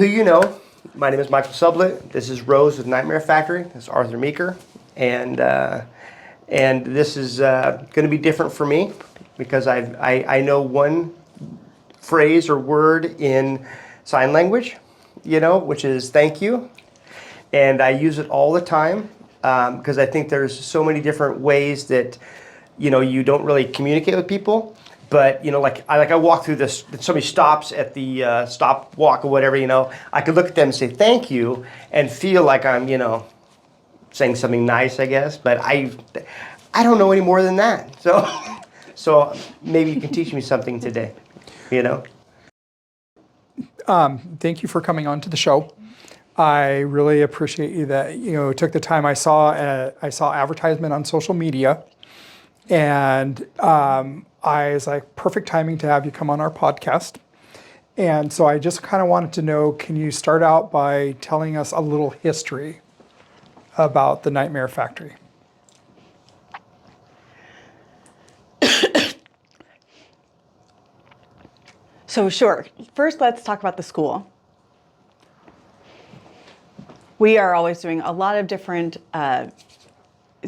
Who you know, my name is Michael Sublett. This is Rose with Nightmare Factory. This is Arthur Meeker, and this is going to be different for me because I know one phrase or word in sign language, which is thank you, and I use it all the time because I think there's so many different ways that you don't really communicate with people. But like I walk through this. Somebody stops at the stop walk or whatever. I could look at them and say thank you and feel like I'm saying something nice, I guess. But I don't know any more than that. So maybe you can teach me something today. Thank you for coming on to the show. I really appreciate you that took the time. I saw advertisement on social media, and I was like, perfect timing to have you come on our podcast. And so I just kind of wanted to know, can you start out by telling us a little history about the Nightmare Factory? So sure. First, let's talk about the school. We are always doing a lot of different,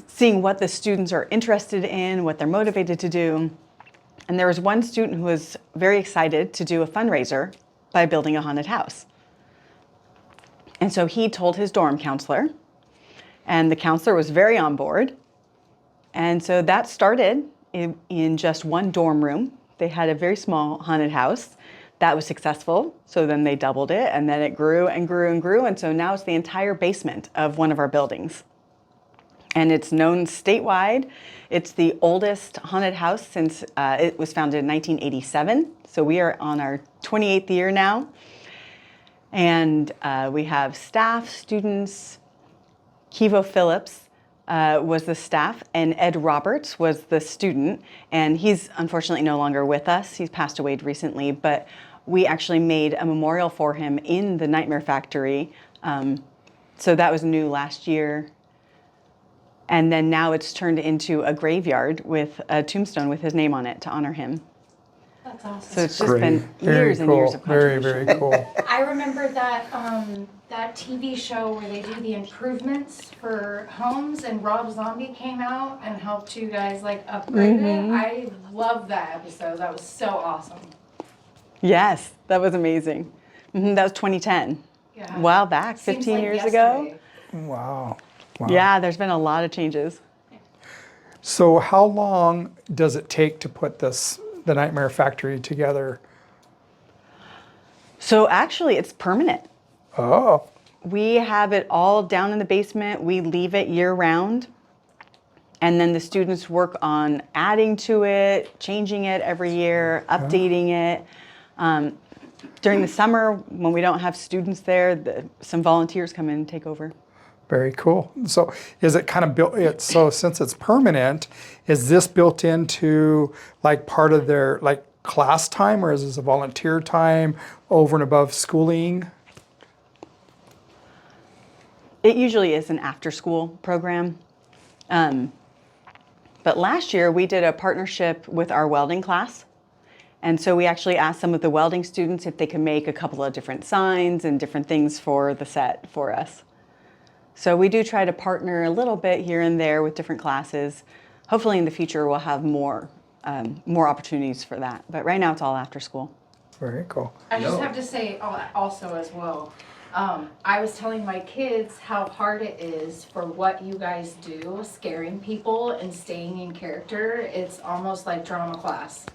seeing what the students are interested in, what they're motivated to do. And there was one student who was very excited to do a fundraiser by building a haunted house. And so he told his dorm counselor, and the counselor was very on board. And so that started in just one dorm room. They had a very small haunted house that was successful. So then they doubled it, and then it grew and grew and grew. And so now it's the entire basement of one of our buildings. And it's known statewide. It's the oldest haunted house since it was founded in 1987. So we are on our 28th year now. And we have staff, students. Kivo Phillips was the staff, and Ed Roberts was the student. And he's unfortunately no longer with us. He's passed away recently, but we actually made a memorial for him in the Nightmare Factory. So that was new last year. And then now it's turned into a graveyard with a tombstone with his name on it to honor him. That's awesome. So it's just been years and years of contribution. Very, very cool. I remember that that TV show where they do the improvements for homes, and Rob Zombie came out and helped you guys like upgrade it. I love that episode. That was so awesome. Yes, that was amazing. That was 2010. Yeah. A while back, Seems 15 like years yesterday. ago. Wow. Yeah, there's been a lot of changes. So how long does it take to put the Nightmare Factory together? So actually, it's permanent. Oh. We have it all down in the basement. We leave it year round. And then the students work on adding to it, changing it every year, updating it. During the summer, when we don't have students there, some volunteers come in and take over. Very cool. So is it kind of built, so since it's permanent, is this built into like part of their like class time, or is this a volunteer time over and above schooling? It usually is an after-school program. But last year we did a partnership with our welding class. And so we actually asked some of the welding students if they could make a couple of different signs and different things for the set for us. So we do try to partner a little bit here and there with different classes. Hopefully in the future we'll have more opportunities for that. But right now it's all after school. Very cool. I just have to say also as well, I was telling my kids how hard it is for what you guys do, scaring people and staying in character. It's almost like drama class.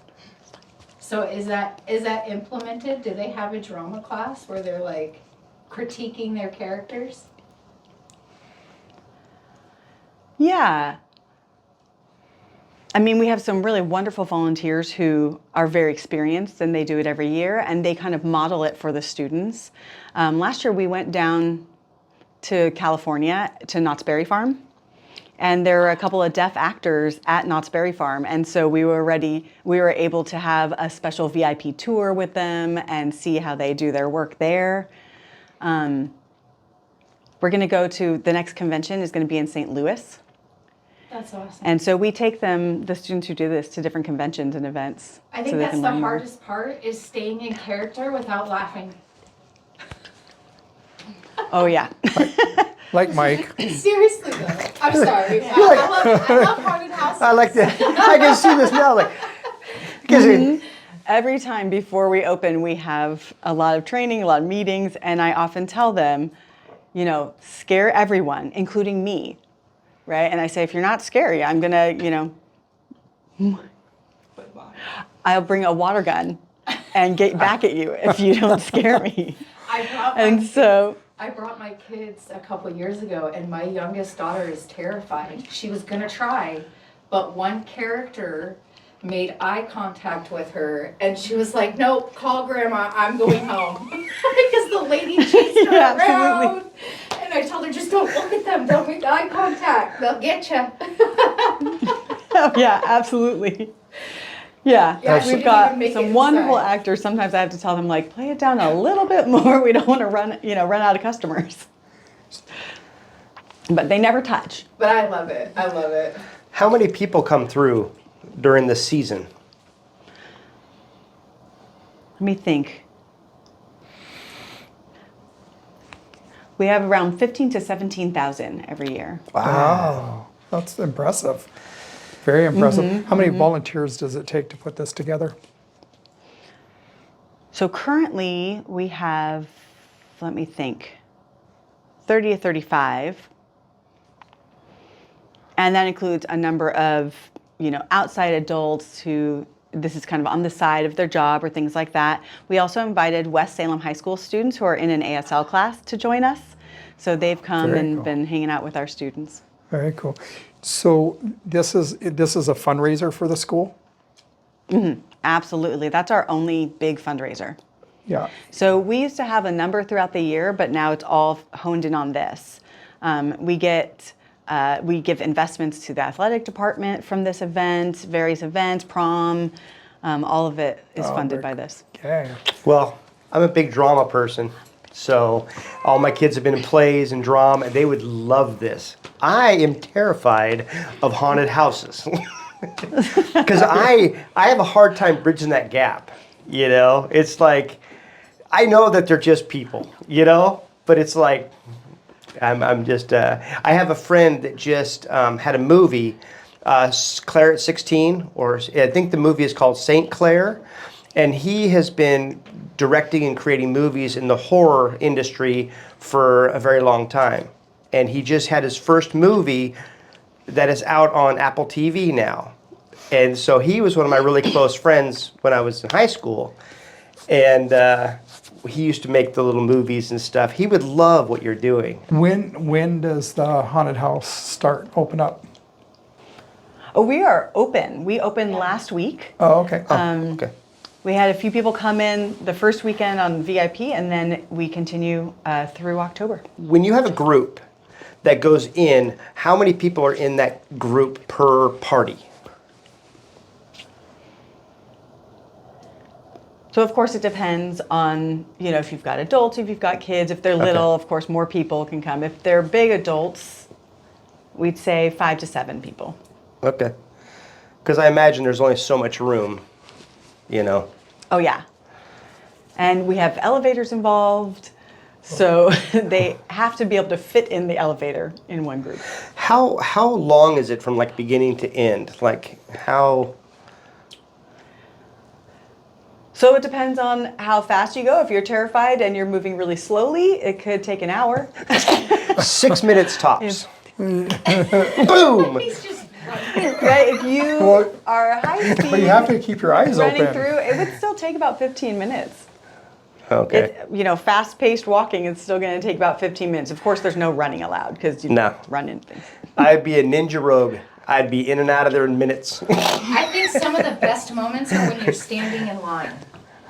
So is that implemented? Do they have a drama class where they're like critiquing their characters? Yeah. I mean, we have some really wonderful volunteers who are very experienced, and they do it every year, and they kind of model it for the students. Last year we went down to California to Knott's Berry Farm, and there were a couple of deaf actors at Knott's Berry Farm, and so we were able to have a special VIP tour with them and see how they do their work there. We're going to go to, the next convention is going to be in St. Louis. That's awesome. And so we take them, the students who do this, to different conventions and events. I think that's the hardest part, is staying in character without laughing. Oh yeah. Like Mike. Seriously though, I'm sorry. I love haunted houses. I like that. I can see this now. Like, because Every time before we open, we have a lot of training, a lot of meetings, and I often tell them, you know, scare everyone, including me, right? And I say, if you're not scary, I'm gonna, you know, I'll bring a water gun and get back at you if you don't scare me. I brought my kids a couple years ago, and my youngest daughter is terrified. She was gonna try, but one character made eye contact with her, and she was like, "Nope, call Grandma. I'm going home," because the lady chased her Yeah, around. absolutely. And I told her, "Just don't look at them. Don't make eye contact. They'll get you." Oh, yeah, absolutely. Yeah, Yeah, she we've didn't got even make it some wonderful inside. actors. Sometimes I have to tell them, like, play it down a little bit more. We don't want to run out of customers. But they never touch. But I love it. I love it. how many people come through during the season? Let me think. We have around 15 to 17,000 every year. Wow, that's impressive. Very impressive. How many volunteers does it take to put this together? So currently we have, let me think, 30 to 35. And that includes a number of, you know, outside adults who, this is kind of on the side of their job or things like that. We also invited West Salem High School students who are in an ASL class to join us. So they've come Very and cool. been hanging out with our students. Very cool. So this is a fundraiser for the school? Absolutely. That's our only big fundraiser. Yeah. So we used to have a number throughout the year, but now it's all honed in on this. We give investments to the athletic department from this event, various events, prom, all of it is funded by this. Okay. Well, I'm a big drama person, so all my kids have been in plays and drama, and they would love this. I am terrified of haunted houses because I have a hard time bridging that gap. You know, it's like I know that they're just people, you know, but it's like I'm just. I have a friend that just had a movie, Claire at 16, or I think the movie is called Saint Clair, and he has been directing and creating movies in the horror industry for a very long time. And he just had his first movie that is out on Apple TV now. And so he was one of my really close friends when I was in high school. And he used to make the little movies and stuff. He would love what you're doing. When does the haunted house open up? Oh, we are open. We opened last week. Oh, okay. Okay. We had a few people come in the first weekend on VIP, and then we continue through October. When you have a group that goes in, how many people are in that group per party? So of course it depends on, you know, if you've got adults, if you've got kids. If they're little, of course more people can come. If they're big adults, we'd say 5 to 7 people. Okay. Because I imagine there's only so much room, you know. Oh yeah. And we have elevators involved, so they have to be able to fit in the elevator in one group. How long is it from like beginning to end? Like how? So it depends on how fast you go. If you're terrified and you're moving really slowly, it could take an hour. 6 minutes tops. Boom! He's just Right? If you Well, are high speed But you have to keep your eyes running open. through, it would still take about 15 minutes. Okay. It, you know, fast-paced walking is still going to take about 15 minutes. Of course, there's no running allowed because you No. run into things. I'd be a ninja rogue. I'd be in and out of there in minutes. I think some of the best moments are when you're standing in line.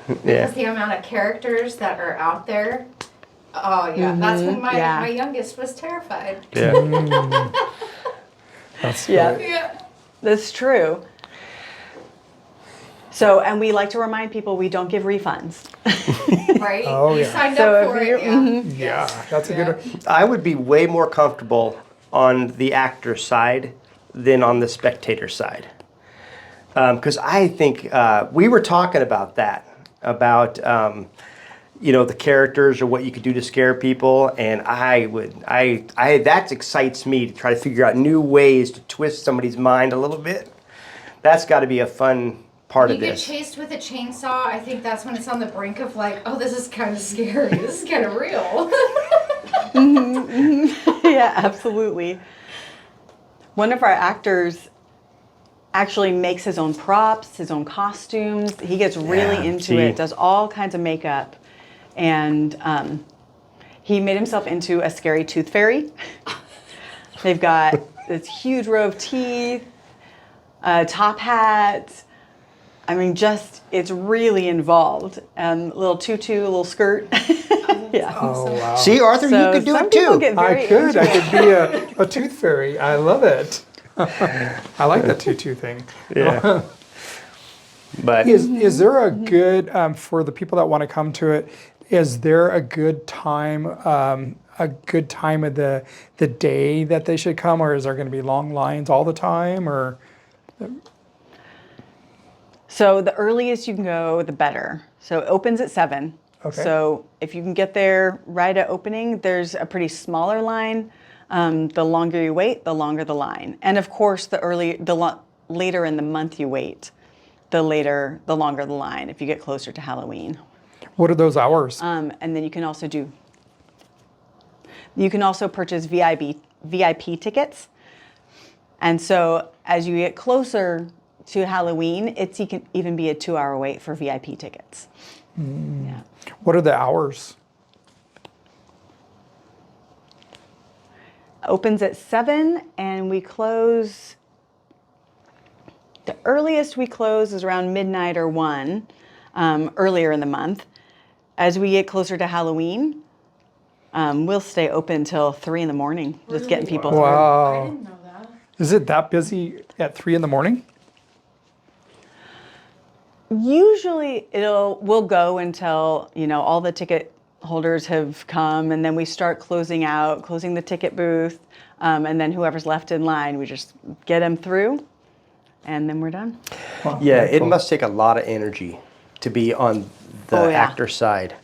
Because the amount of characters that are out there. Oh yeah, that's when yeah. my youngest was terrified. Yeah. That's Yeah. great. Yeah. That's true. So, and we like to remind people we don't give refunds. Right? Oh, You yeah. signed So up if for you're- it, yeah. Yeah, that's a good one. I would be way more comfortable on the actor side than on the spectator side. Because I think we were talking about that, about the characters or what you could do to scare people. And that excites me to try to figure out new ways to twist somebody's mind a little bit. That's got to be a fun part You of get this. chased with a chainsaw. I think that's when it's on the brink of like, oh, this is kind of scary. This is kind of real. Yeah, absolutely. One of our actors actually makes his own props, his own costumes. He gets really into it, does all kinds of makeup. And he made himself into a scary tooth fairy. They've got this huge row of teeth, a top hat. I mean, it's really involved. Little tutu, little skirt. Yeah. Oh, wow. See, Arthur, So you could do some it people too. get very I could into be a tooth fairy. I love it. I like the tutu thing. Yeah. But Is there a good, for the people that want to come to it, is there a good time of the day that they should come, or is there going to be long lines all the time, or? So the earliest you can go, the better. So it opens at 7. Okay. So if you can get there right at opening, there's a pretty smaller line. The longer you wait, the longer the line. And of course, later in the month you wait, the longer the line if you get closer to Halloween. What are those hours? And then you can also purchase VIP tickets. And so as you get closer to Halloween, it can even be a 2-hour wait for VIP tickets. Yeah. What are the hours? Opens at 7 and we close. The earliest we close is around midnight or 1, earlier in the month. As we get closer to Halloween, we'll stay open till 3 in the morning, just getting people through. I Wow. didn't know that. Is it that busy at 3 in the morning? Usually we'll go until, all the ticket holders have come, and then we start closing the ticket booth, and then whoever's left in line, we just get them through, and then we're done. Wow, yeah, very it cool. must take a lot of energy to be on the Oh, yeah. actor side.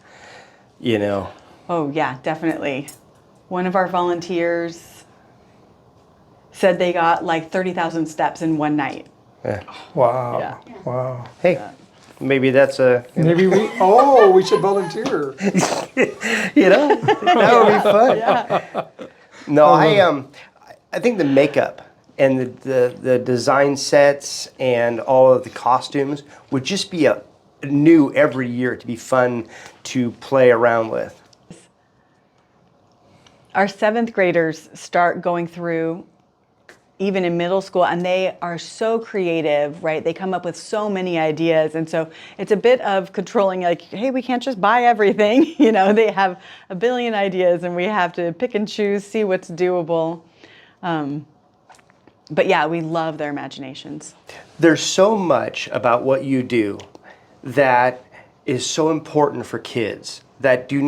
Oh yeah, definitely. One of our volunteers said they got like 30,000 steps in one night. Wow. Yeah. Wow. Hey, maybe that's Maybe we should volunteer. that would be fun. No, I think the makeup and the design sets and all of the costumes would just be new every year to be fun to play around with. Our 7th graders start going through even in middle school, and they are so creative, right? They come up with so many ideas, and so it's a bit of controlling, like, hey, we can't just buy everything. They have a billion ideas, and we have to pick and choose, see what's doable. But yeah, we love their imaginations. There's so much about what you do that is so important for kids that you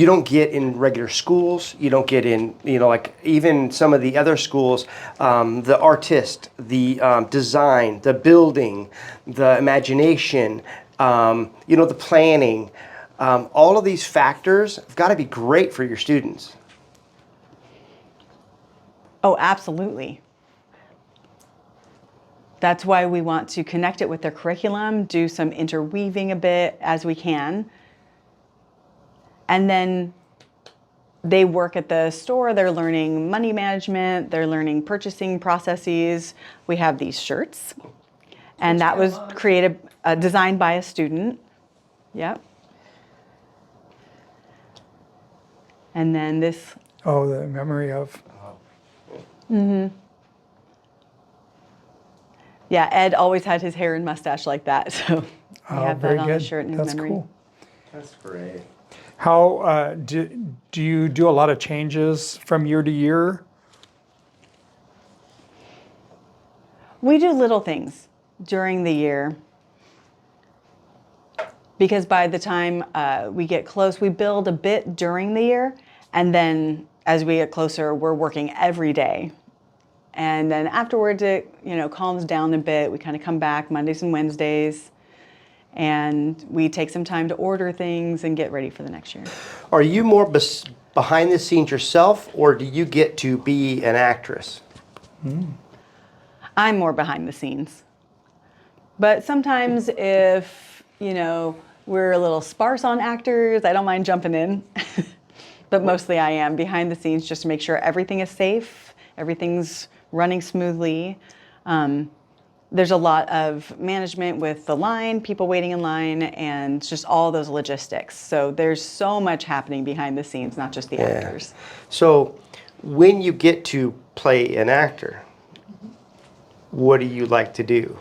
don't get in regular schools. You don't get in, like even some of the other schools, the artist, the design, the building, the imagination, the planning. All of these factors have got to be great for your students. Oh, absolutely. That's why we want to connect it with their curriculum, do some interweaving a bit as we can. And then they work at the store, they're learning money management, they're learning purchasing processes. We have these shirts, and that was designed by a student. Yep. And then this. Oh, the memory of. Yeah, Ed always had his hair and mustache like that, so we have very that on good. the shirt in his That's memory. cool. That's great. How do you do a lot of changes from year to year? We do little things during the year because by the time we get close, we build a bit during the year, and then as we get closer, we're working every day. And then afterwards, it calms down a bit. We kind of come back Mondays and Wednesdays, and we take some time to order things and get ready for the next year. Are you more behind the scenes yourself, or do you get to be an actress? I'm more behind the scenes. But sometimes if, we're a little sparse on actors, I don't mind jumping in. But mostly I am behind the scenes just to make sure everything is safe, everything's running smoothly. There's a lot of management with the line, people waiting in line, and just all those logistics. So there's so much happening behind the scenes, not just the actors. So when you get to play an actor, what do you like to do?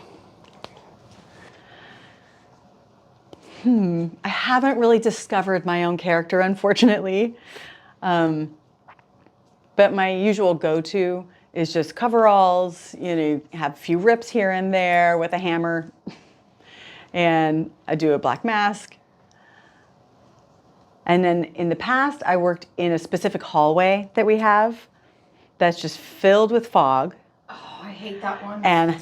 I haven't really discovered my own character, unfortunately. But my usual go-to is just coveralls, have a few rips here and there with a hammer. And I do a black mask. And then in the past, I worked in a specific hallway that we have that's just filled with fog. Oh, I hate that one. And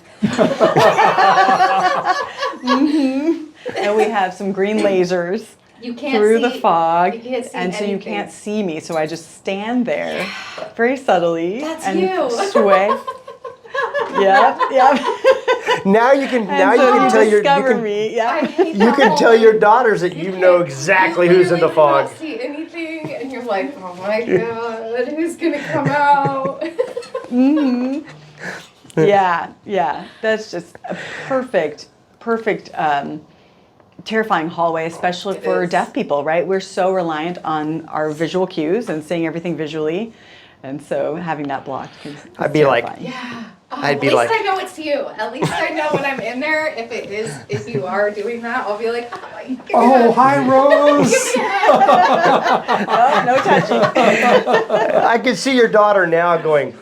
and we have some green lasers You can't through see, the fog, you can't see and so you anything. can't see me. So I just stand there very subtly That's and you. sway. Yep. Now you can discover me. I Yeah. hate you that can whole tell thing. your daughters that you know exactly who's in the literally fog. cannot see anything, and you're like, oh my god, who's gonna come out? Yeah. That's just a perfect, terrifying hallway, especially It for is. deaf people, right? We're so reliant on our visual cues and seeing everything visually. And so having that blocked is I'd be like, terrifying. Yeah. Oh, I'd be at least like- I know it's you. At least I know when I'm in there. If you are doing that, I'll be like, oh my god. Oh, hi, Rose. Oh, no touching. I can see your daughter now going,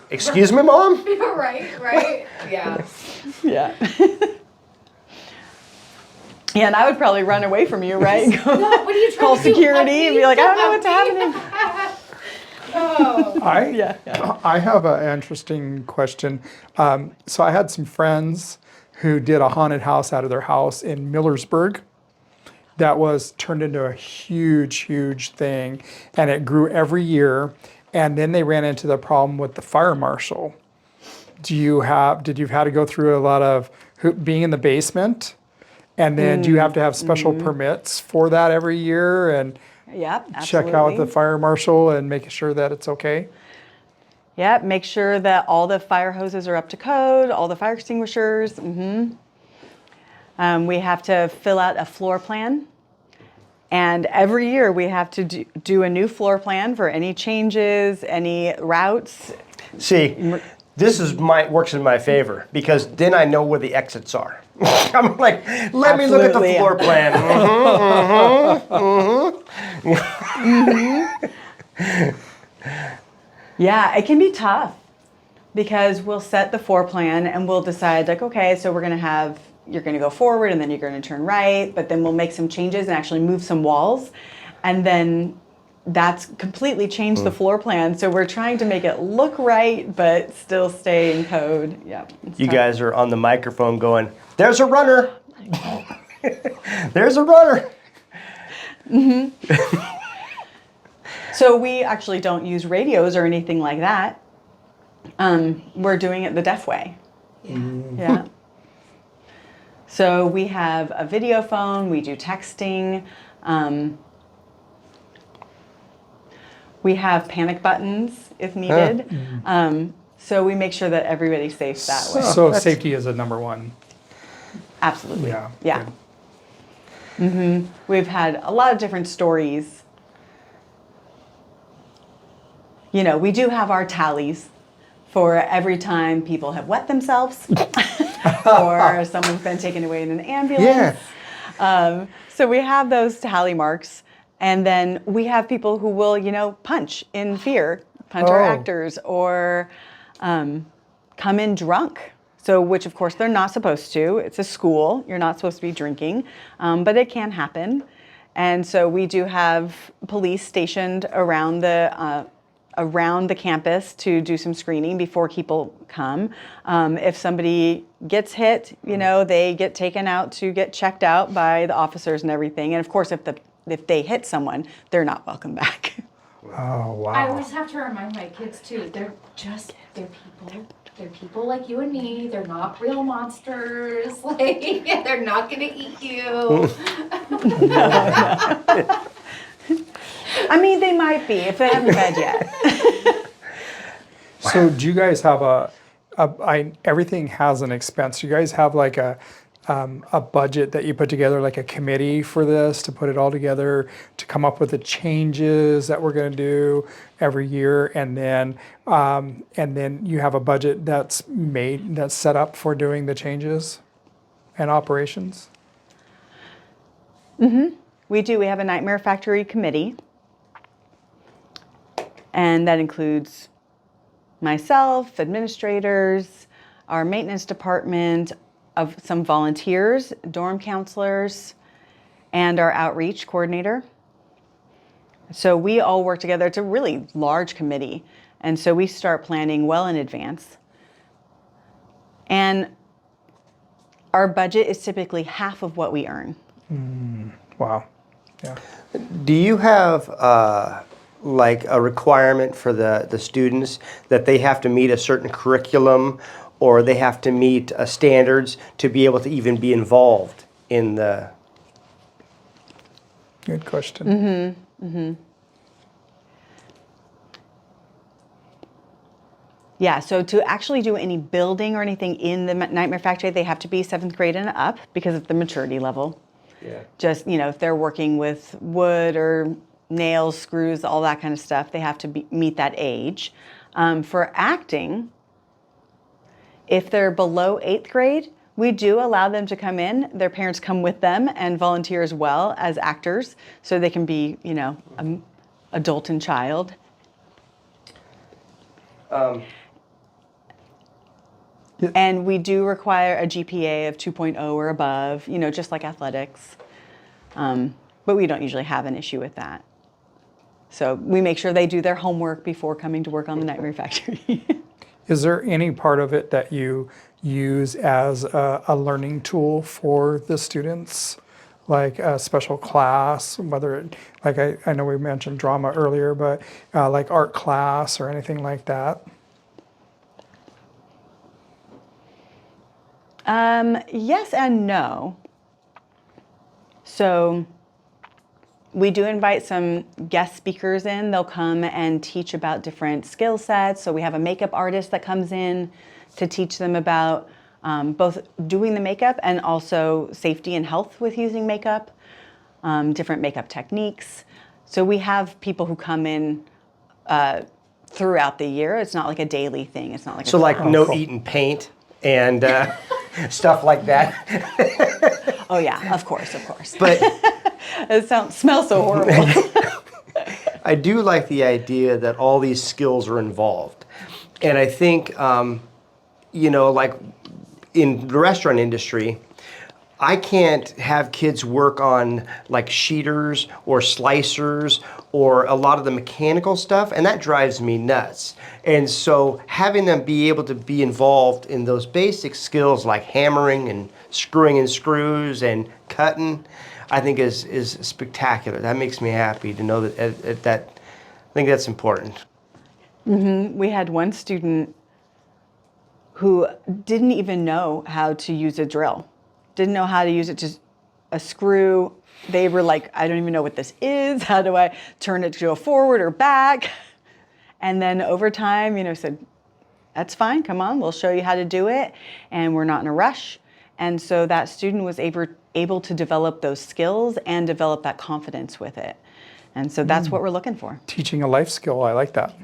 excuse me, Mom? right. Yeah. Yeah. Yeah, and I would probably run away from you, right? No, what are you trying Call to do? security and be like, I don't know what's happening. Oh. I have an interesting question. So I had some friends who did a haunted house out of their house in Millersburg that was turned into a huge thing, and it grew every year. And then they ran into the problem with the fire marshal. Did you have to go through a lot of being in the basement? And then do you have to have special permits for that every year and Yep, absolutely. check out the fire marshal and make sure that it's okay? Yep, make sure that all the fire hoses are up to code, all the fire extinguishers. We have to fill out a floor plan. And every year we have to do a new floor plan for any changes, any routes. See, this works in my favor because then I know where the exits are. I'm like, let me look at the Absolutely. floor plan. Yeah, it can be tough because we'll set the floor plan and we'll decide like, okay, so you're going to go forward and then you're going to turn right, but then we'll make some changes and actually move some walls. And then that's completely changed the floor plan. So we're trying to make it look right, but still stay in code. Yeah. You guys are on the microphone going, there's a runner. There's a runner. So we actually don't use radios or anything like that. We're doing it the deaf way. Yeah. So we have a video phone, we do texting. We have panic buttons if needed. So we make sure that everybody's safe that way. So safety is a number one. Absolutely. Yeah. We've had a lot of different stories. We do have our tallies for every time people have wet themselves or someone's been taken away in an ambulance. So we have those tally marks. And then we have people who will, punch in fear, punch our actors, or come in drunk. So, which of course they're not supposed to. It's a school. You're not supposed to be drinking, but it can happen. And so we do have police stationed around the around the campus to do some screening before people come. If somebody gets hit, they get taken out to get checked out by the officers and everything. And of course, if they hit someone, they're not welcome back. Oh, wow. I always have to remind my kids too, they're people. They're people like you and me. They're not real monsters. Like, they're not gonna eat you. I mean, they might be if they haven't fed yet. So do you guys have everything has an expense. Do you guys have like a budget that you put together, like a committee for this, to put it all together, to come up with the changes that we're going to do every year, and then you have a budget that's set up for doing the changes and operations? We do. We have a Nightmare Factory committee, and that includes myself, administrators, our maintenance department, of some volunteers, dorm counselors, and our outreach coordinator. So we all work together. It's a really large committee. And so we start planning well in advance. And our budget is typically half of what we earn. Wow. Yeah. Do you have like a requirement for the students that they have to meet a certain curriculum, or they have to meet standards to be able to even be involved in the... Good question. Yeah, so to actually do any building or anything in the Nightmare Factory, they have to be 7th grade and up because of the maturity level. Yeah. Just, if they're working with wood or nails, screws, all that kind of stuff, they have to meet that age. For acting, if they're below 8th grade, we do allow them to come in. Their parents come with them and volunteer as well as actors, so they can be, adult and child. And we do require a GPA of 2.0 or above, just like athletics. But we don't usually have an issue with that. So we make sure they do their homework before coming to work on the Nightmare Factory. Is there any part of it that you use as a learning tool for the students, like a special class, whether I know we mentioned drama earlier, but like art class or anything like that? Yes and no. So we do invite some guest speakers in. They'll come and teach about different skill sets. So we have a makeup artist that comes in to teach them about both doing the makeup and also safety and health with using makeup, different makeup techniques. So we have people who come in throughout the year. It's not like a daily thing. It's not like So like no eating paint and stuff like that. Oh yeah, of course. But It smells so horrible. I do like the idea that all these skills are involved. And I think, like in the restaurant industry, I can't have kids work on like sheeters or slicers or a lot of the mechanical stuff, and that drives me nuts. And so having them be able to be involved in those basic skills like hammering and screwing in screws and cutting, I think is spectacular. That makes me happy to know that I think that's important. We had one student who didn't even know how to use a drill. Didn't know how to use it, just a screw. They were like, I don't even know what this is. How do I turn it to go forward or back? And then over time, said, that's fine, come on, we'll show you how to do it. And we're not in a rush. And so that student was able to develop those skills and develop that confidence with it. And so that's what we're looking for. Teaching a life skill, I like that.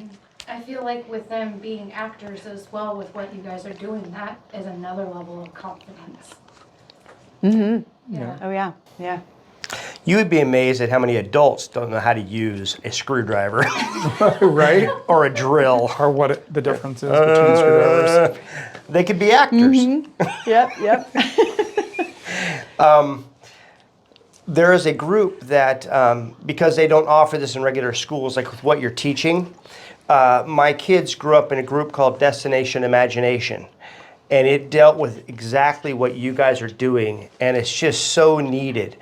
I feel like with them being actors as well, with what you guys are doing, that is another level of confidence. Yeah. Oh yeah. You would be amazed at how many adults don't know how to use a screwdriver. Right? Or a drill. Or what the difference is between screwdrivers. They could be actors. Yep. there is a group that, because they don't offer this in regular schools, like with what you're teaching, my kids grew up in a group called Destination Imagination. And it dealt with exactly what you guys are doing, and it's just so needed.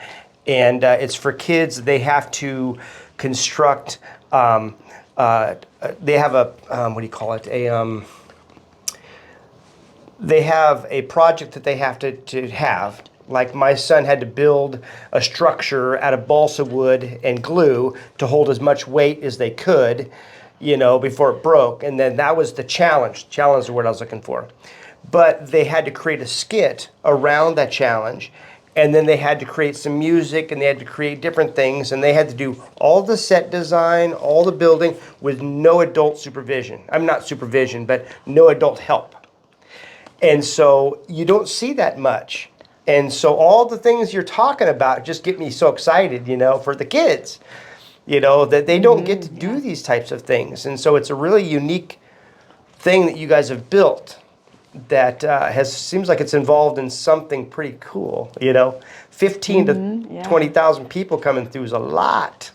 And it's for kids. They have to construct. They have a what do you call it? They have a project that they have to have. Like my son had to build a structure out of balsa wood and glue to hold as much weight as they could, before it broke. And then that was the challenge. Challenge is the word I was looking for. But they had to create a skit around that challenge, and then they had to create some music, and they had to create different things, and they had to do all the set design, all the building with no adult supervision. I'm not supervision, but no adult help. And so you don't see that much. And so all the things you're talking about just get me so excited, for the kids, that they don't get to do these types of things. And so it's a really unique thing that you guys have built that seems like it's involved in something pretty cool, 15 to 20,000 people coming through is a lot.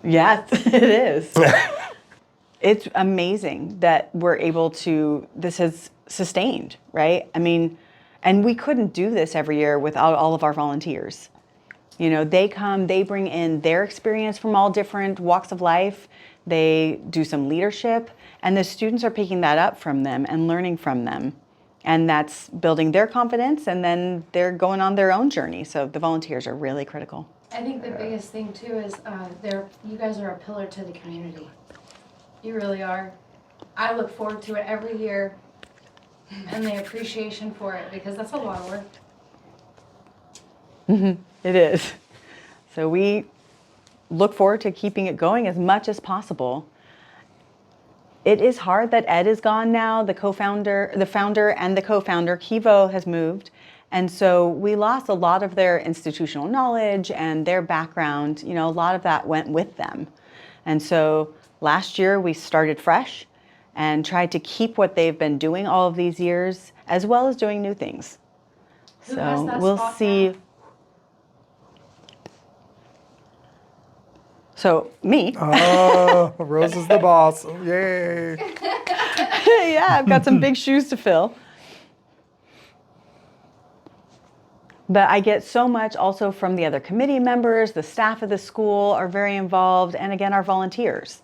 Yes, it is. It's amazing that we're able to, this has sustained, right? I mean, and we couldn't do this every year without all of our volunteers. They come, they bring in their experience from all different walks of life. They do some leadership, and the students are picking that up from them and learning from them. And that's building their confidence, and then they're going on their own journey. So the volunteers are really critical. I think the biggest thing too is you guys are a pillar to the community. You really are. I look forward to it every year, and the appreciation for it, because that's a lot of work. It is. So we look forward to keeping it going as much as possible. It is hard that Ed is gone now, the founder and the co-founder. Kivo has moved. And so we lost a lot of their institutional knowledge and their background. A lot of that went with them. And so last year we started fresh and tried to keep what they've been doing all of these years, as well as doing new things. Who has So that we'll spot see. now? So me. Oh, Rose is the boss. Yay. Yeah, I've got some big shoes to fill. But I get so much also from the other committee members. The staff of the school are very involved. And again, our volunteers.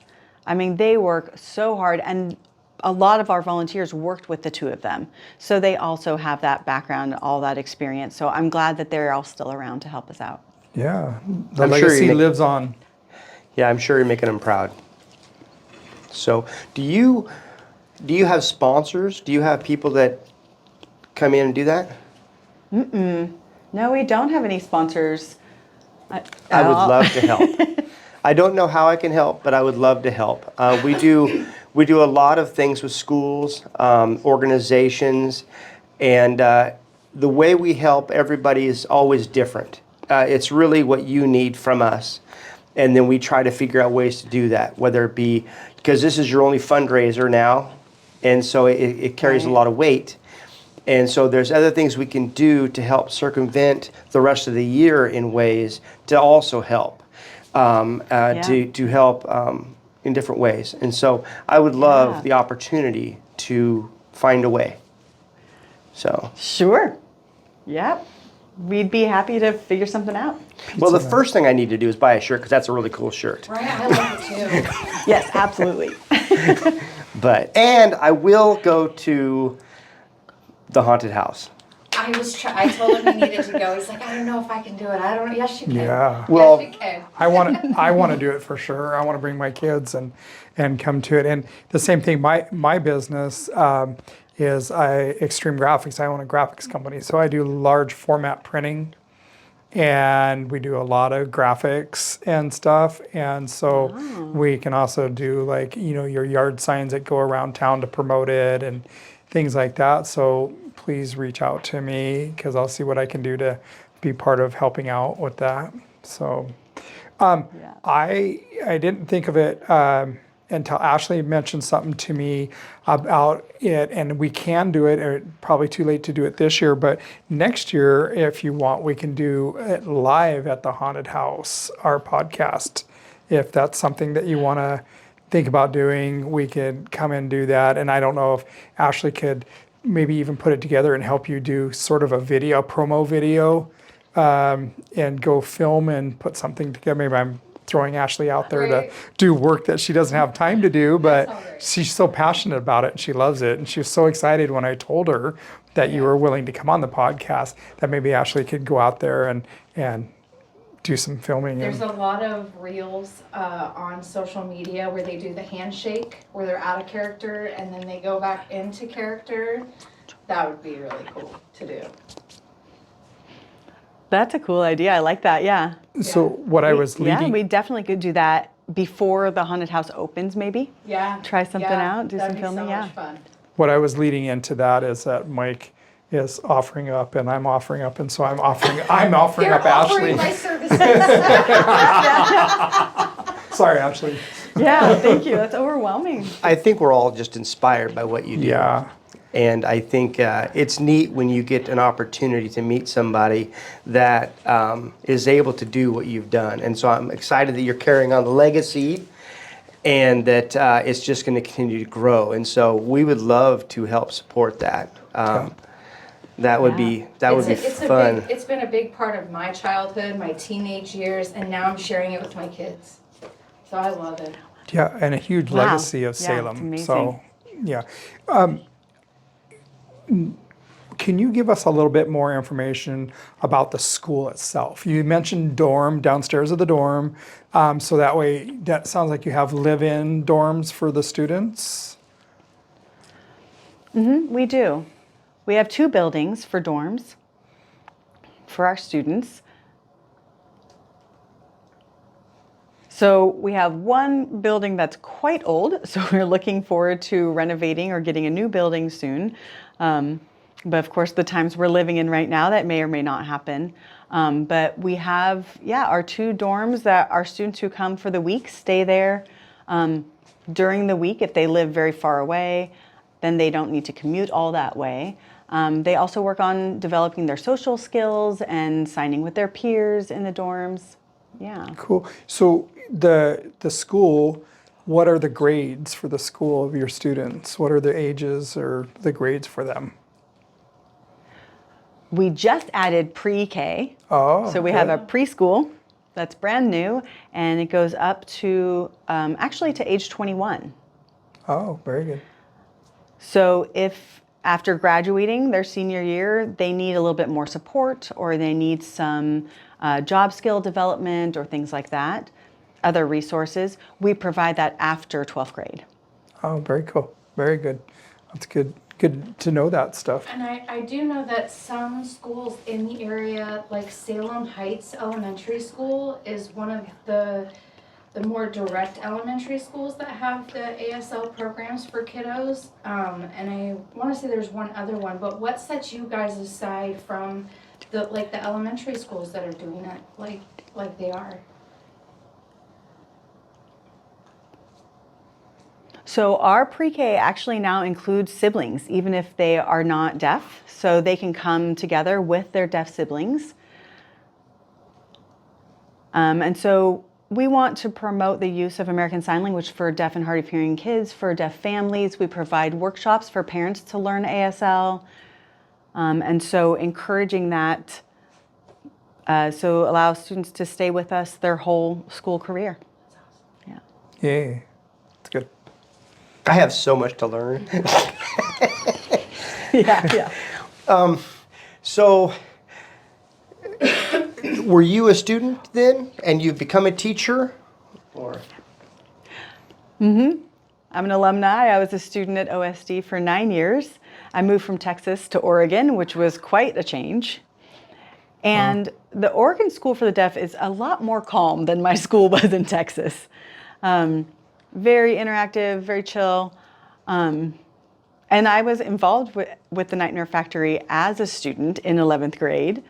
I mean, they work so hard. And a lot of our volunteers worked with the two of them. So they also have that background, all that experience. So I'm glad that they're all still around to help us out. Yeah, the I'm sure legacy lives on. Yeah, I'm sure you're making them proud. So do you have sponsors? Do you have people that come in and do that? No, we don't have any sponsors. I would love to help. I don't know how I can help, but I would love to help. We do a lot of things with schools, organizations, and the way we help everybody is always different. It's really what you need from us. And then we try to figure out ways to do that, whether it be, because this is your only fundraiser now, and so it carries a lot of weight. And so there's other things we can do to help circumvent the rest of the year in ways to also help, to help in different ways. And so I would love the opportunity to find a way. So Sure. Yep. We'd be happy to figure something out. well, the first thing I need to do is buy a shirt, because that's a really cool shirt. Right, I love it too. Yes, absolutely. And I will go to the haunted house. I told him he needed to go. He's like, I don't know if I can do it. I don't know. Yes, you can. Yeah. Well, yes, you can. I want to do it for sure. I want to bring my kids and come to it. And the same thing, my business is Extreme Graphics. I own a graphics company, so I do large format printing, and we do a lot of graphics and stuff. And so we can also do your yard signs that go around town to promote it and things like that. So please reach out to me, because I'll see what I can do to be part of helping out with that. So I didn't think of it until Ashley mentioned something to me about it, and we can do it, or probably too late to do it this year, but next year, if you want, we can do it live at the haunted house, our podcast. If that's something that you want to think about doing, we could come and do that. And I don't know if Ashley could maybe even put it together and help you do sort of a promo video, and go film and put something together. Maybe I'm throwing Ashley out there to Right. do work that she doesn't have time to do, but all right. she's so passionate about it and she loves it. And she was so excited when I told her that you were willing to come on the podcast, that maybe Ashley could go out there and do some filming. There's a lot of reels on social media where they do the handshake, where they're out of character and then they go back into character. That would be really cool to do. That's a cool idea. I like that. Yeah. So what I was Yeah, leading, we definitely could do that before the haunted house opens, maybe. Yeah. Try something out, do that'd some filming, be so yeah. much fun. what I was leading into that is that Mike is offering up and I'm offering up, and so I'm offering You're up offering Ashley. my services. Sorry, Ashley. Yeah, thank you. That's overwhelming. I think we're all just inspired by what you do. Yeah. And I think it's neat when you get an opportunity to meet somebody that is able to do what you've done. And so I'm excited that you're carrying on the legacy and that it's just going to continue to grow. And so we would love to help support that. That would be fun. It's been a big part of my childhood, my teenage years, and now I'm sharing it with my kids. So I love it. Yeah, and a huge Wow. legacy of Yeah, Salem. it's amazing. So, yeah. Can you give us a little bit more information about the school itself? You mentioned downstairs of the dorm, so that way, that sounds like you have live-in dorms for the students? We do. We have 2 buildings for dorms for our students. So we have one building that's quite old, so we're looking forward to renovating or getting a new building soon. But of course, the times we're living in right now, that may or may not happen. But we have, our 2 dorms that our students who come for the week stay there during the week. If they live very far away, then they don't need to commute all that way. They also work on developing their social skills and signing with their peers in the dorms. Yeah. Cool. So the school, what are the grades for the school of your students? What are the ages or the grades for them? We just added pre-K. Oh, So we have a good. preschool that's brand new, and it goes up to actually to age 21. Oh, very good. So if after graduating their senior year, they need a little bit more support, or they need some job skill development or things like that, other resources, we provide that after 12th grade. Oh, very cool. Very good. That's good. Good to know that stuff. And I do know that some schools in the area, like Salem Heights Elementary School, is one of the more direct elementary schools that have the ASL programs for kiddos. And I want to say there's one other one, but what sets you guys aside from the elementary schools that are doing it like they are? So our pre-K actually now includes siblings, even if they are not deaf. So they can come together with their deaf siblings. And so we want to promote the use of American Sign Language for deaf and hard of hearing kids, for deaf families. We provide workshops for parents to learn ASL. And so encouraging that, so allow students to stay with us their whole school career. Yeah. Yeah, it's good. I have so much to learn. Yeah. So, were you a student then, and you've become a teacher? Or I'm an alumni. I was a student at OSD for 9 years. I moved from Texas to Oregon, which was quite a change. And the Oregon School for the Deaf is a lot more calm than my school was in Texas. Very interactive, very chill. And I was involved with the Night Nerve Factory as a student in 11th grade.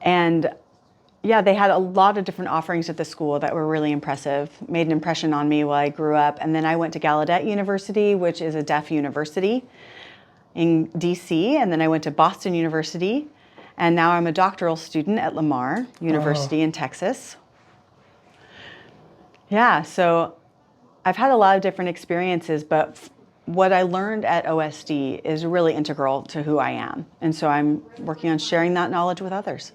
And yeah, they had a lot of different offerings at the school that were really impressive, made an impression on me while I grew up. And then I went to Gallaudet University, which is a deaf university in DC. And then I went to Boston University. And now I'm a doctoral student at Lamar University in Texas. Yeah, so I've had a lot of different experiences, but what I learned at OSD is really integral to who I am. And so I'm working on sharing that knowledge with others.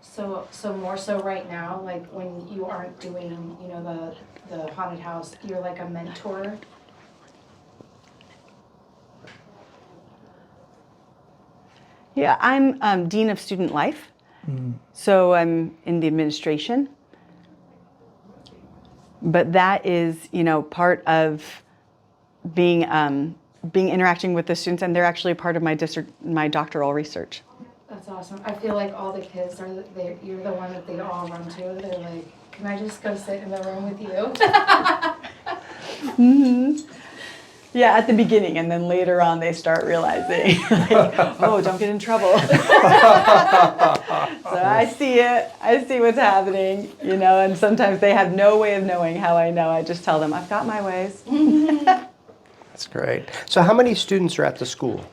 So more so right now, like when you aren't doing, you know, the haunted house, you're like a mentor. Yeah, I'm Dean of Student Life. So I'm in the administration. But that is, you know, part of being interacting with the students, and they're actually part of my doctoral research. That's awesome. I feel like all the kids you're the one that they all run to. They're like, can I just go sit in the room with you? Yeah, at the beginning, and then later on they start realizing, like, oh, don't get in trouble. So I see it. I see what's happening, you know, and sometimes they have no way of knowing how I know. I just tell them, I've got my ways. That's great. So how many students are at the school?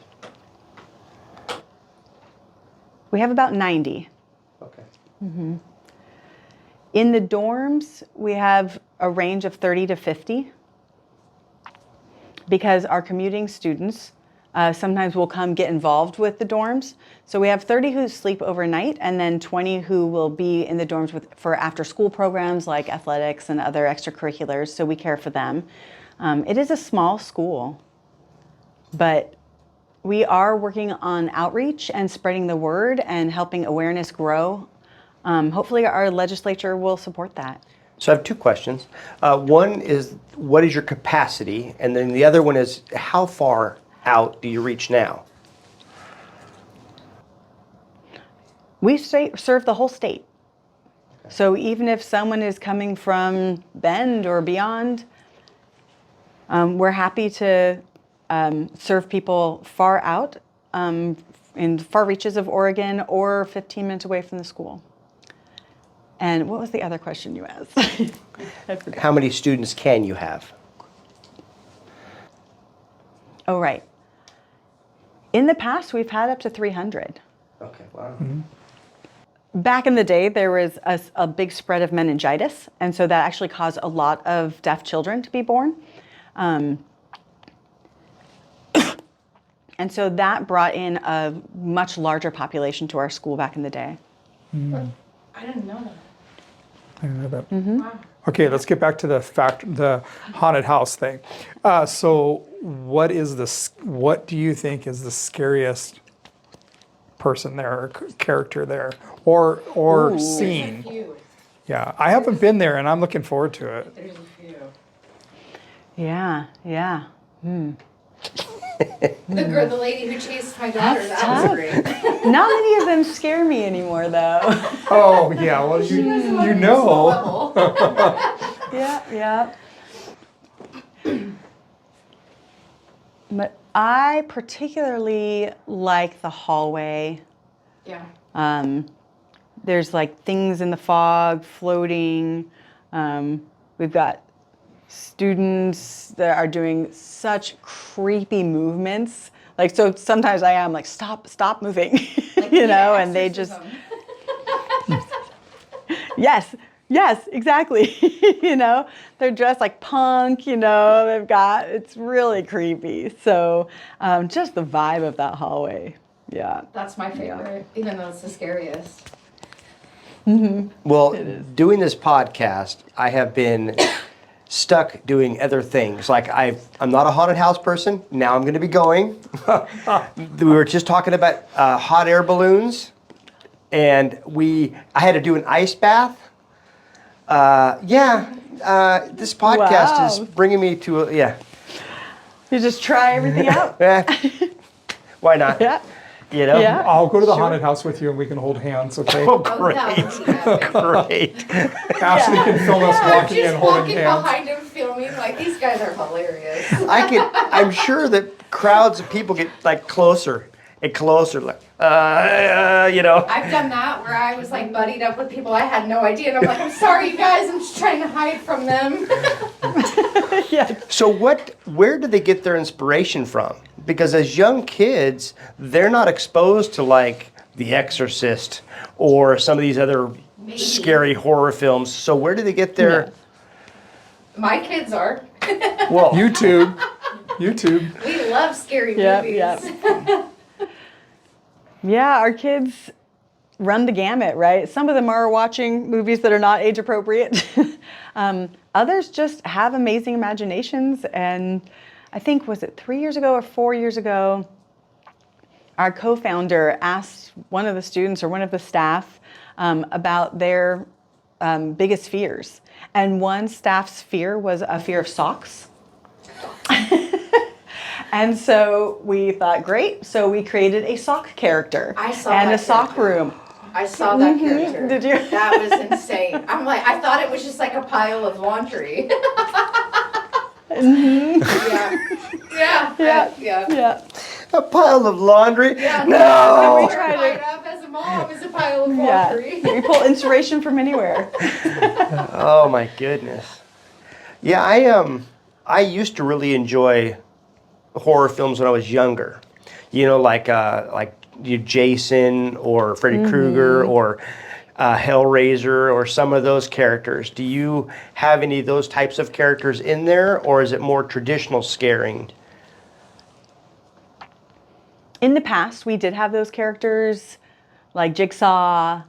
We have about 90. Okay. In the dorms, we have a range of 30 to 50 because our commuting students sometimes will come get involved with the dorms. So we have 30 who sleep overnight and then 20 who will be in the dorms for after school programs like athletics and other extracurriculars. So we care for them. It is a small school, but we are working on outreach and spreading the word and helping awareness grow. Hopefully our legislature will support that. So I have two questions. One is, what is your capacity? And then the other one is, how far out do you reach now? We serve the whole state. So even if someone is coming from Bend or beyond, we're happy to serve people far out in far reaches of Oregon or 15 minutes away from the school. And what was the other question you asked? I forgot. How many students can you have? Oh, right. In the past, we've had up to 300. Okay, wow. Back in the day, there was a big spread of meningitis, and so that actually caused a lot of deaf children to be born. And so that brought in a much larger population to our school back in the day. I didn't know that. I didn't know that. Wow. Okay, let's get back to the haunted house thing. So what do you think is the scariest person there, or character there, or scene? Few. Yeah, I haven't been there, and I'm looking forward to it. There's a few. Yeah. The lady who chased my daughter, that was great. Not many of them scare me anymore, though. Oh yeah, well you know. Yeah. But I particularly like the hallway. Yeah. There's like things in the fog floating. We've got students that are doing such creepy movements. Like, so sometimes I am like, stop moving, Like you the know, and they just, yes, exactly. You know, they're dressed like punk, you know, it's really creepy. So just the vibe of that hallway. Yeah. That's my favorite, even though it's the scariest. Well, doing this podcast, I have been stuck doing other things. Like I'm not a haunted house person. Now I'm going to be going. We were just talking about hot air balloons, and I had to do an ice bath. This podcast is bringing me to You just try everything out. Why not? Yeah. You know? Yeah. I'll go to the haunted house with you, and we can hold hands. Okay. Oh, That great. would be epic. Great. Ashley can film us walking Just and holding walking hands. behind him filming, like, these guys are hilarious. I'm sure that crowds of people get like closer and closer, like, you know. I've done that where I was like buddied up with people I had no idea, and I'm like, I'm sorry, you guys, I'm just trying to hide from them. So where do they get their inspiration from? Because as young kids, they're not exposed to like The Exorcist or some of these other scary horror films. So where do they get their... My kids are. Well, YouTube. We love scary Yep, movies. yep. Yeah, our kids run the gamut, right? Some of them are watching movies that are not age appropriate. Others just have amazing imaginations. And I think, was it 3 years ago or 4 years ago, our co-founder asked one of the students or one of the staff about their biggest fears. And one staff's fear was a fear of socks. And so we thought, great. So we created a sock character. I saw and that a sock character. room. I saw that character. Did you? That was insane. I'm like, I thought it was just like a pile of laundry. Yeah. a pile of laundry? Yeah. No! We tried it up as a mom as a pile of laundry. We pull inspiration from anywhere. Oh my goodness. Yeah, I used to really enjoy horror films when I was younger. You know, like Jason or Freddy Krueger or Hellraiser or some of those characters. Do you have any of those types of characters in there, or is it more traditional scaring? In the past, we did have those characters like Jigsaw.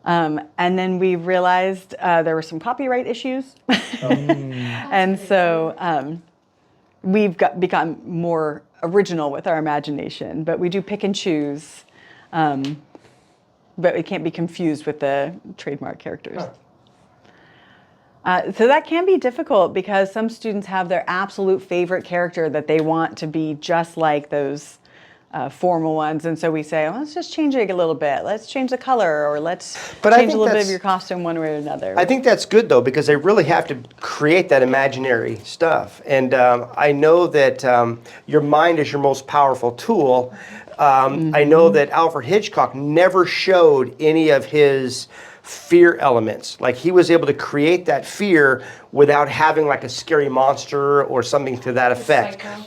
And then we realized there were some copyright issues. And so we've become more original with our imagination, but we do pick and choose. But it can't be confused with the trademark characters. So that can be difficult because some students have their absolute favorite character that they want to be just like those formal ones. And so we say, well, let's just change it a little bit. Let's change the color, or let's change a little bit of your costume one way or another. I think that's good, though, because they really have to create that imaginary stuff. And I know that your mind is your most powerful tool. I know that Alfred Hitchcock never showed any of his fear elements. Like, he was able to create that fear without having like a scary monster or something to that effect. Psycho.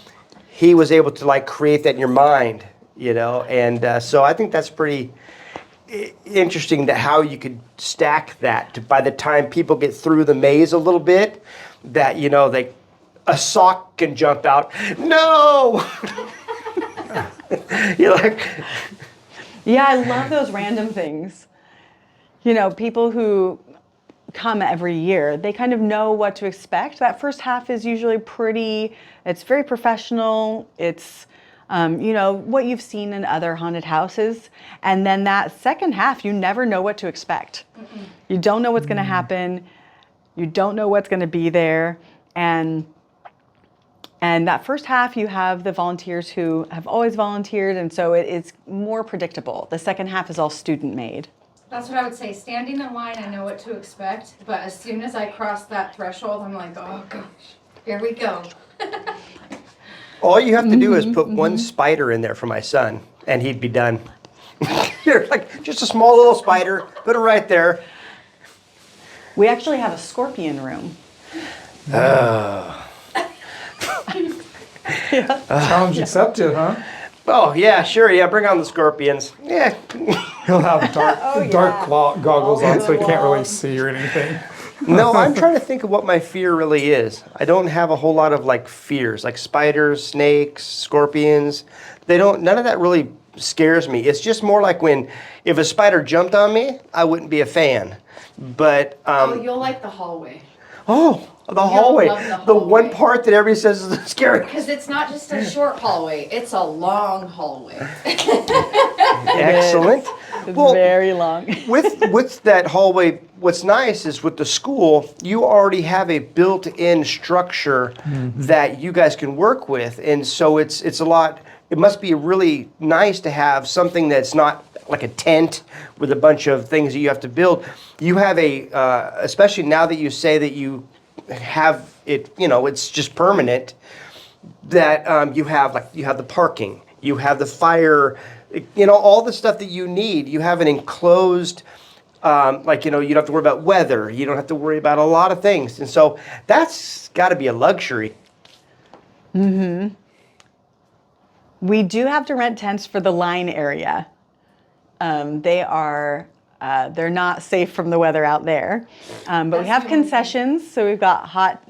He was able to like create that in your mind, you know, and so I think that's pretty interesting to how you could stack that to, by the time people get through the maze a little bit, that, you know, a sock can jump out. No! You're like... Yeah, I love those random things. You know, people who come every year, they kind of know what to expect. That first half is usually it's very professional. It's, you know, what you've seen in other haunted houses. And then that second half, you never know what to expect. You don't know what's going to happen. You don't know what's going to be there. And that first half, you have the volunteers who have always volunteered, and so it's more predictable. The second half is all student-made. That's what I would say. Standing in line, I know what to expect, but as soon as I cross that threshold, I'm like, oh gosh, here we go. All you have to do is put one spider in there for my son, and he'd be done. You're like, just a small little spider, put it right there. We actually have a scorpion room. Challenge accepted, huh? Oh, yeah, sure, yeah, bring on the scorpions. Yeah. He'll have dark goggles on, so he can't really see or anything. No, I'm trying to think of what my fear really is. I don't have a whole lot of like fears, like spiders, snakes, scorpions. None of that really scares me. It's just more like if a spider jumped on me, I wouldn't be a fan. But You'll like the hallway. The hallway. Love The one part that everybody says is scary. Because it's not just a short hallway, it's a long hallway. Excellent. It's very long. with that hallway, what's nice is with the school, you already have a built-in structure that you guys can work with, and so it's a lot. It must be really nice to have something that's not like a tent with a bunch of things that you have to build. You have especially now that you say that you have it, you know, it's just permanent, that you have the parking, You have the fire, all the stuff that you need. You have an enclosed, you don't have to worry about weather. You don't have to worry about a lot of things. And so that's got to be a luxury. We do have to rent tents for the line area. They're not safe from the weather out there. But we have concessions, so we've got hot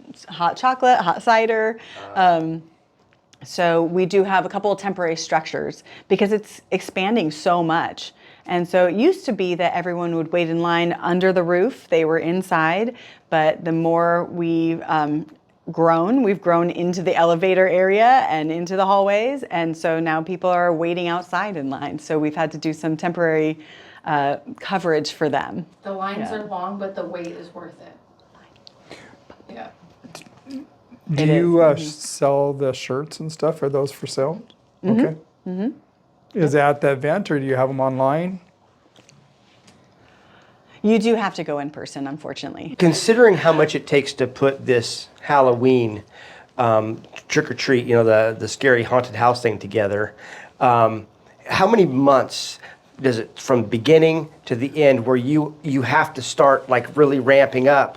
chocolate, hot cider. So we do have a couple of temporary structures because it's expanding so much. And so it used to be that everyone would wait in line under the roof. They were inside, but the more we've grown into the elevator area and into the hallways. And so now people are waiting outside in line. So we've had to do some temporary coverage for them. The lines are long, but the wait is worth it. Yeah. Do you sell the shirts and stuff? Are those for sale? Okay. Is that at the event, or do you have them online? You do have to go in person, unfortunately. Considering how much it takes to put this Halloween trick or treat, the scary haunted house thing together, how many months does it from beginning to the end where you have to start like really ramping up?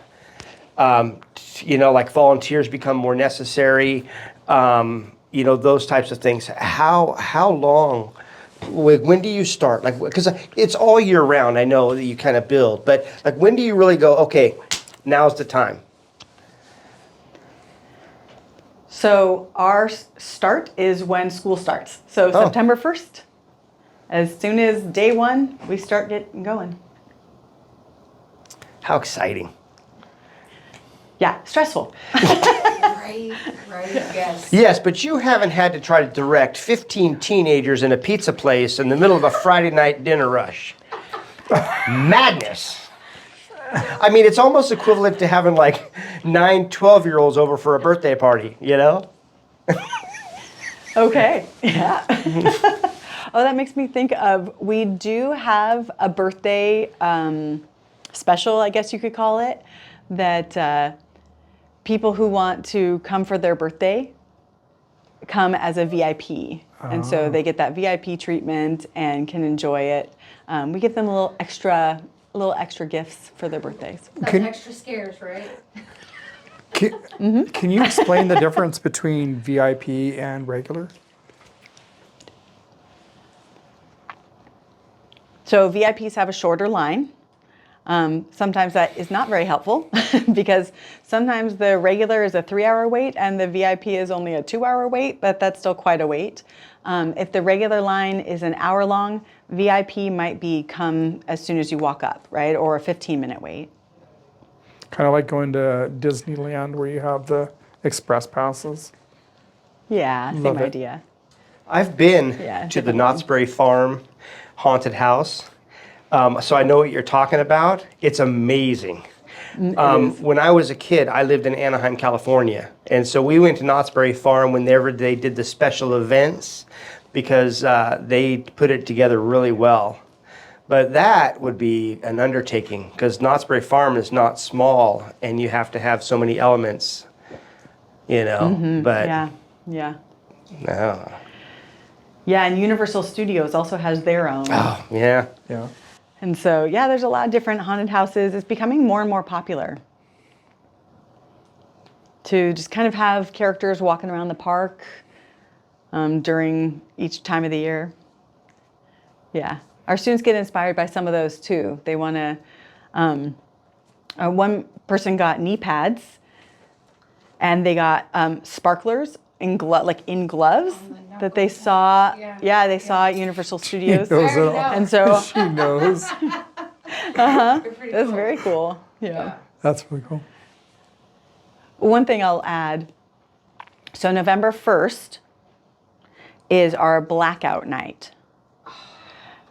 Like volunteers become more necessary, those types of things. How long? When do you start? Like, because it's all year round. I know that you kind of build, but like, when do you really go? Okay, now's the time. So our start is when school starts. So September 1st. As soon as day one, we start getting going. How exciting! Yeah, stressful. Right, yes. Yes, but you haven't had to try to direct 15 teenagers in a pizza place in the middle of a Friday night dinner rush. Madness. I mean, it's almost equivalent to having like 9 12-year-olds over for a birthday party, Okay, yeah. Oh, that makes me think of, we do have a birthday special, I guess you could call it, that people who want to come for their birthday come as a VIP. And so they get that VIP treatment and can enjoy it. We give them a little extra gifts for their birthdays. That's extra scares, right? Can you explain the difference between VIP and regular? So VIPs have a shorter line. Sometimes that is not very helpful because sometimes the regular is a 3-hour wait and the VIP is only a 2-hour wait, but that's still quite a wait. If the regular line is an hour long, VIP might come as soon as you walk up, right? Or a 15-minute wait. Kind of like going to Disneyland where you have the express passes. Yeah, Love same it. idea. I've been Yeah, to the different Knott's Berry Farm haunted house, so I know what you're talking about. It's amazing. When I was a kid, I lived in Anaheim, California, and so we went to Knott's Berry Farm whenever they did the special events because they put it together really well. But that would be an undertaking because Knott's Berry Farm is not small, and you have to have so many elements, But Yeah. no. Yeah, and Universal Studios also has their own. Oh, yeah. Yeah. And so, yeah, there's a lot of different haunted houses. It's becoming more and more popular to just kind of have characters walking around the park during each time of the year. Yeah. Our students get inspired by some of those too. They want to, one person got knee pads and they got sparklers in gloves that they saw. Yeah, they saw at Universal Studios. She knows it all. And so She knows. that's very cool. Yeah. That's really cool. One thing I'll add, so November 1st is our blackout night.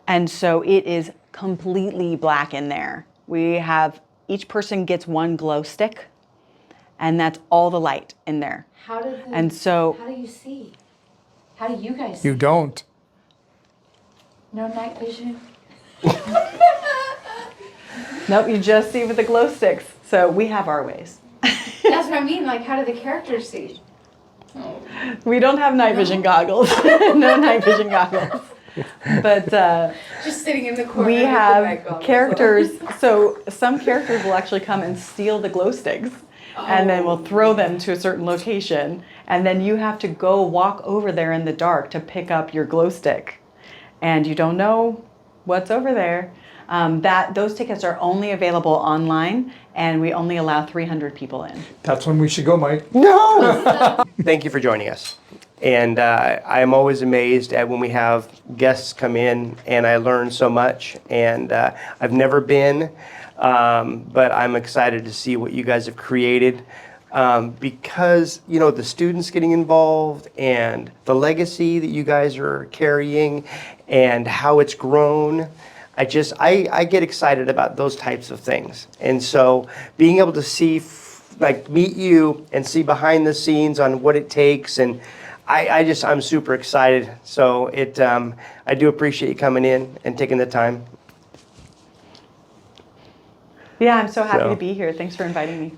And so it is completely black in there. Each person gets one glow stick, and that's all the light in there. How do you see? How do you guys see? You don't. No night vision? Nope, you just see with the glow sticks. So we have our ways. That's what I mean. Like, how do the characters see? We don't have night vision goggles. No night vision goggles. But Just sitting in the corner. we with the have night goggles characters. So some characters will actually come and steal the glow sticks, and then we'll throw them to a certain location, and then you have to go walk over there in the dark to pick up your glow stick, and you don't know what's over there. Those tickets are only available online, and we only allow 300 people in. That's when we should go, Mike. No! Thank you for joining us. And I am always amazed at when we have guests come in, and I learn so much. And I've never been, but I'm excited to see what you guys have created. Because, you know, the students getting involved and the legacy that you guys are carrying and how it's grown. I get excited about those types of things. And so being able to see, meet you and see behind the scenes on what it takes, and I'm super excited. So I do appreciate you coming in and taking the time. Yeah, I'm so happy So- to be here. Thanks for inviting me.